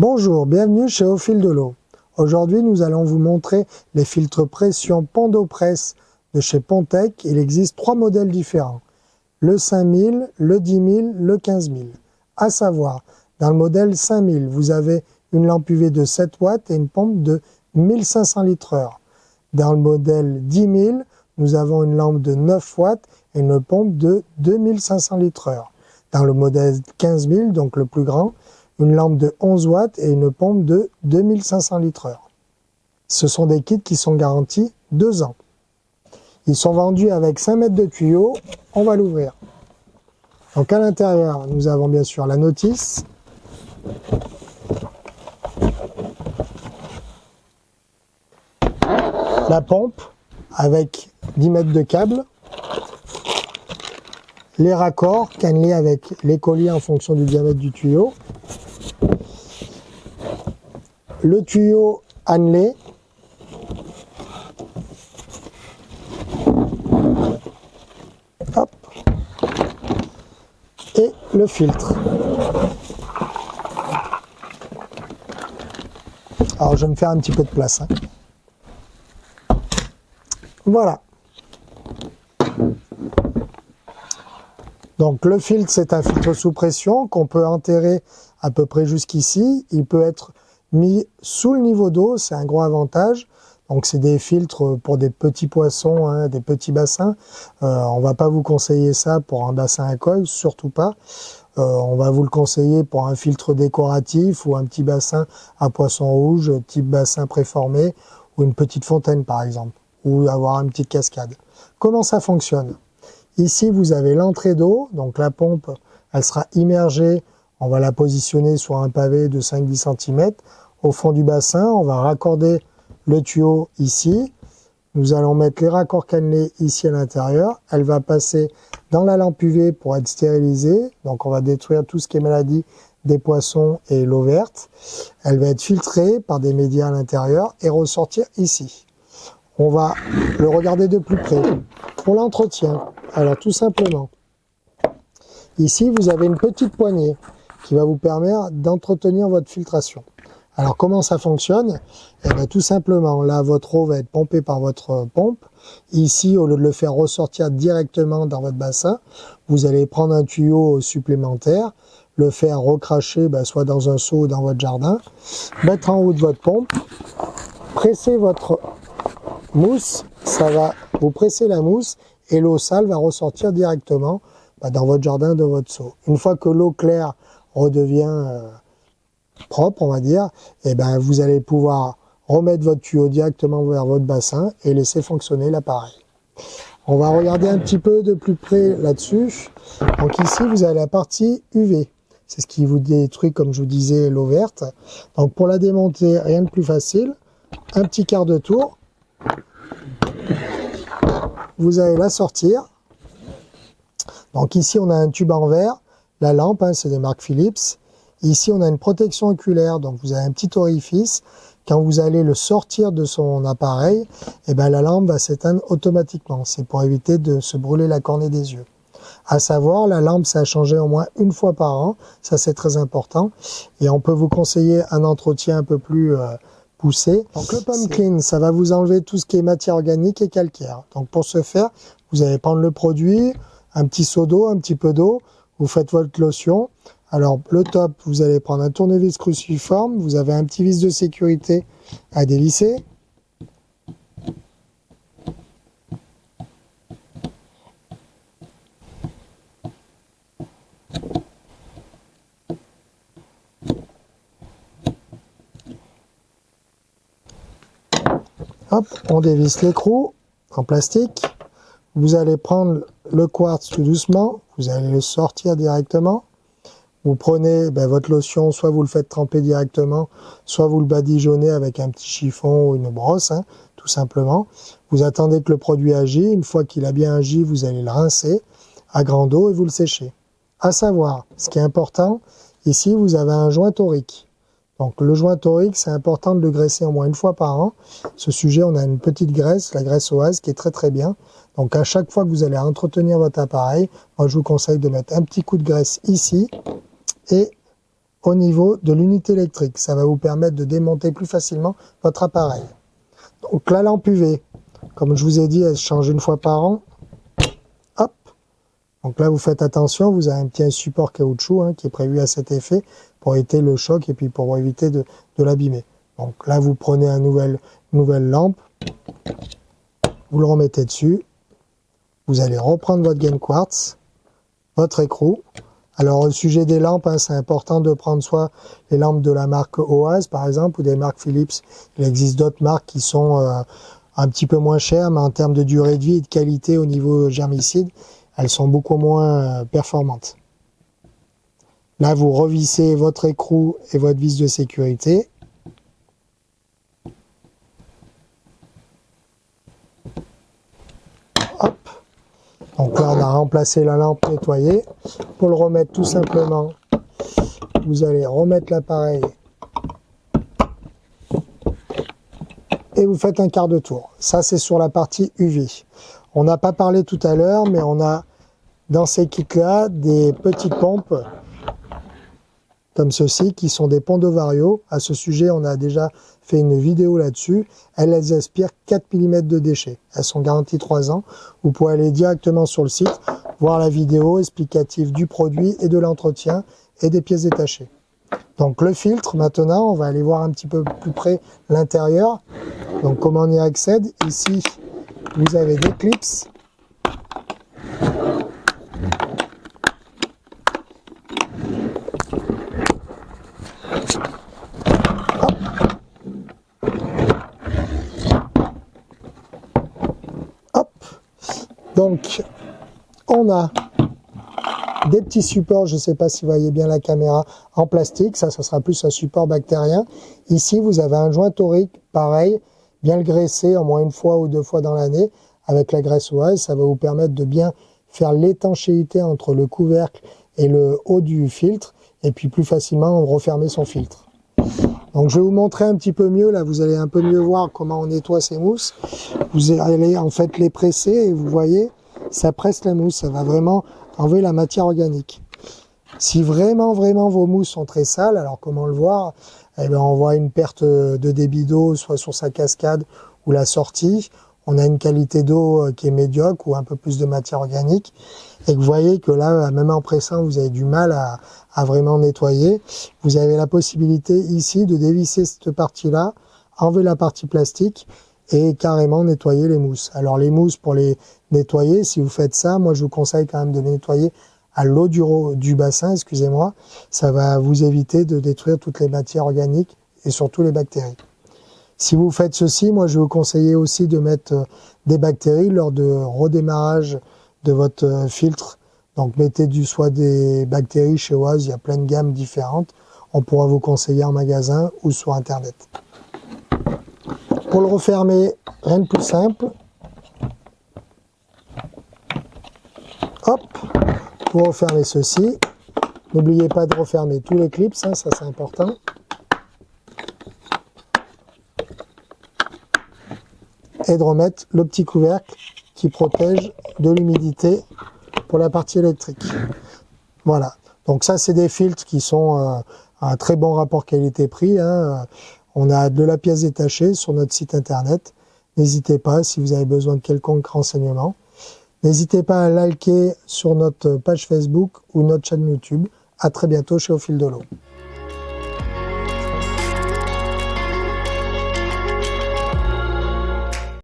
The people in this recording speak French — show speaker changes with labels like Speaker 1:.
Speaker 1: Bonjour, bienvenue chez Au Fil de l'Eau. Aujourd'hui, nous allons vous montrer les filtres pression Pondopress de chez Pontec. Il existe 3 modèles différents, le 5000, le 10000, le 15000. À savoir, dans le modèle 5000, vous avez une lampe UV de 7 watts et une pompe de 1500 litres/heure. Dans le modèle 10000, nous avons une lampe de 9 watts et une pompe de 2500 litres/heure. Dans le modèle 15000, donc le plus grand, une lampe de 11 watts et une pompe de 2500 litres/heure. Ce sont des kits qui sont garantis 2 ans. Ils sont vendus avec 5 mètres de tuyau. On va l'ouvrir. Donc à l'intérieur, nous avons bien sûr la notice, la pompe avec 10 mètres de câble, les raccords cannelés avec les colliers en fonction du diamètre du tuyau, le tuyau annelé, hop, et le filtre. Alors je vais me faire un petit peu de place. Voilà. Donc le filtre, c'est un filtre sous pression qu'on peut enterrer à peu près jusqu'ici. Il peut être mis sous le niveau d'eau, c'est un gros avantage. Donc c'est des filtres pour des petits poissons, des petits bassins. On va pas vous conseiller ça pour un bassin à coille, surtout pas. On va vous le conseiller pour un filtre décoratif ou un petit bassin à poisson rouge, type bassin préformé, ou une petite fontaine par exemple, ou avoir une petite cascade. Comment ça fonctionne? Ici vous avez l'entrée d'eau, donc la pompe elle sera immergée, on va la positionner sur un pavé de 5-10 cm. Au fond du bassin, on va raccorder le tuyau ici. Nous allons mettre les raccords cannelés ici à l'intérieur. Elle va passer dans la lampe UV pour être stérilisée. Donc on va détruire tout ce qui est maladie des poissons et l'eau verte. Elle va être filtrée par des médias à l'intérieur et ressortir ici. On va le regarder de plus près. Pour l'entretien, alors tout simplement, ici vous avez une petite poignée qui va vous permettre d'entretenir votre filtration. Alors comment ça fonctionne? Eh bien, tout simplement, là votre eau va être pompée par votre pompe. Ici, au lieu de le faire ressortir directement dans votre bassin, vous allez prendre un tuyau supplémentaire, le faire recracher soit dans un seau ou dans votre jardin, mettre en haut de votre pompe, presser votre mousse, ça va vous presser la mousse et l'eau sale va ressortir directement dans votre jardin, dans votre seau. Une fois que l'eau claire redevient propre, on va dire, et ben vous allez pouvoir remettre votre tuyau directement vers votre bassin et laisser fonctionner l'appareil. On va regarder un petit peu de plus près là-dessus. Donc ici, vous avez la partie UV. C'est ce qui vous détruit, comme je vous disais, l'eau verte. Donc pour la démonter, rien de plus facile. Un petit quart de tour. Vous allez la sortir. Donc ici, on a un tube en verre. La lampe, c'est des marques Philips. Ici, on a une protection oculaire, donc vous avez un petit orifice. Quand vous allez le sortir de son appareil, la lampe va s'éteindre automatiquement. C'est pour éviter de se brûler la cornée des yeux. À savoir, la lampe, ça a changé au moins une fois par an. Ça, c'est très important. Et on peut vous conseiller un entretien un peu plus poussé. Donc le Pump Clean, ça va vous enlever tout ce qui est matière organique et calcaire. Donc pour ce faire, vous allez prendre le produit, un petit seau d'eau, un petit peu d'eau. Vous faites votre lotion. Alors, le top, vous allez prendre un tournevis cruciforme, vous avez un petit vis de sécurité à dévisser. Hop, on dévisse l'écrou en plastique. Vous allez prendre le quartz tout doucement, vous allez le sortir directement. Vous prenez votre lotion, soit vous le faites tremper directement, soit vous le badigeonnez avec un petit chiffon ou une brosse, tout simplement. Vous attendez que le produit agisse. Une fois qu'il a bien agi, vous allez le rincer à grande eau et vous le séchez. À savoir, ce qui est important, ici vous avez un joint torique. Donc le joint torique, c'est important de le graisser au moins une fois par an. Ce sujet, on a une petite graisse, la graisse oase, qui est très très bien. Donc à chaque fois que vous allez entretenir votre appareil, moi je vous conseille de mettre un petit coup de graisse ici et au niveau de l'unité électrique. Ça va vous permettre de démonter plus facilement votre appareil. Donc la lampe UV, comme je vous ai dit, elle se change une fois par an. Hop. Donc là, vous faites attention, vous avez un petit support caoutchouc hein, qui est prévu à cet effet pour éviter le choc et puis pour éviter de l'abîmer. Donc là, vous prenez une nouvelle lampe, vous le remettez dessus, vous allez reprendre votre Game Quartz, votre écrou. Alors au sujet des lampes, hein, c'est important de prendre soit les lampes de la marque OAS par exemple ou des marques Philips. Il existe d'autres marques qui sont un petit peu moins chères, mais en termes de durée de vie et de qualité au niveau germicide, elles sont beaucoup moins performantes. Là, vous revissez votre écrou et votre vis de sécurité. Hop. Donc là, on a remplacé la lampe nettoyée. Pour le remettre tout simplement, vous allez remettre l'appareil et vous faites un quart de tour. Ça, c'est sur la partie UV. On n'a pas parlé tout à l'heure, mais on a dans ces kits-là des petites pompes comme ceci, qui sont des ponts Vario. À ce sujet, on a déjà fait une vidéo là-dessus. Elles aspirent 4 mm de déchets. Elles sont garanties 3 ans. Vous pouvez aller directement sur le site, voir la vidéo explicative du produit et de l'entretien et des pièces détachées. Donc le filtre, maintenant, on va aller voir un petit peu plus près l'intérieur. Donc comment on y accède. Ici, vous avez des clips. Donc, on a des petits supports, je ne sais pas si vous voyez bien la caméra, en plastique. Ça sera plus un support bactérien. Ici, vous avez un joint torique, pareil, bien le graisser au moins une fois ou 2 fois dans l'année avec la graisse OAS. Ça va vous permettre de bien faire l'étanchéité entre le couvercle et le haut du filtre, et puis plus facilement refermer son filtre. Donc je vais vous montrer un petit peu mieux, là vous allez un peu mieux voir comment on nettoie ces mousses. Vous allez en fait les presser et vous voyez, ça presse la mousse, ça va vraiment enlever la matière organique. Si vraiment vos mousses sont très sales, alors comment le voir? Eh bien, on voit une perte de débit d'eau, soit sur sa cascade ou la sortie. On a une qualité d'eau qui est médiocre ou un peu plus de matière organique. Et que vous voyez que là, même en pressant, vous avez du mal à vraiment nettoyer. Vous avez la possibilité ici de dévisser cette partie-là, enlever la partie plastique et carrément nettoyer les mousses. Alors les mousses, pour les nettoyer, si vous faites ça, moi je vous conseille quand même de les nettoyer à l'eau du bassin, excusez-moi. Ça va vous éviter de détruire toutes les matières organiques et surtout les bactéries. Si vous faites ceci, moi je vais vous conseiller aussi de mettre des bactéries lors de redémarrage de votre filtre. Donc mettez soit des bactéries chez OAS, il y a plein de gammes différentes. On pourra vous conseiller en magasin ou sur internet. Pour le refermer, rien de plus simple. Hop, pour refermer ceci, n'oubliez pas de refermer tous les clips, ça c'est important. Et de remettre le petit couvercle qui protège de l'humidité pour la partie électrique. Voilà, donc ça c'est des filtres qui sont à un très bon rapport qualité-prix. Hein. On a de la pièce détachée sur notre site internet. N'hésitez pas si vous avez besoin de quelconque renseignement. N'hésitez pas à liker sur notre page Facebook ou notre chaîne YouTube. À très bientôt chez Au Fil de l'Eau.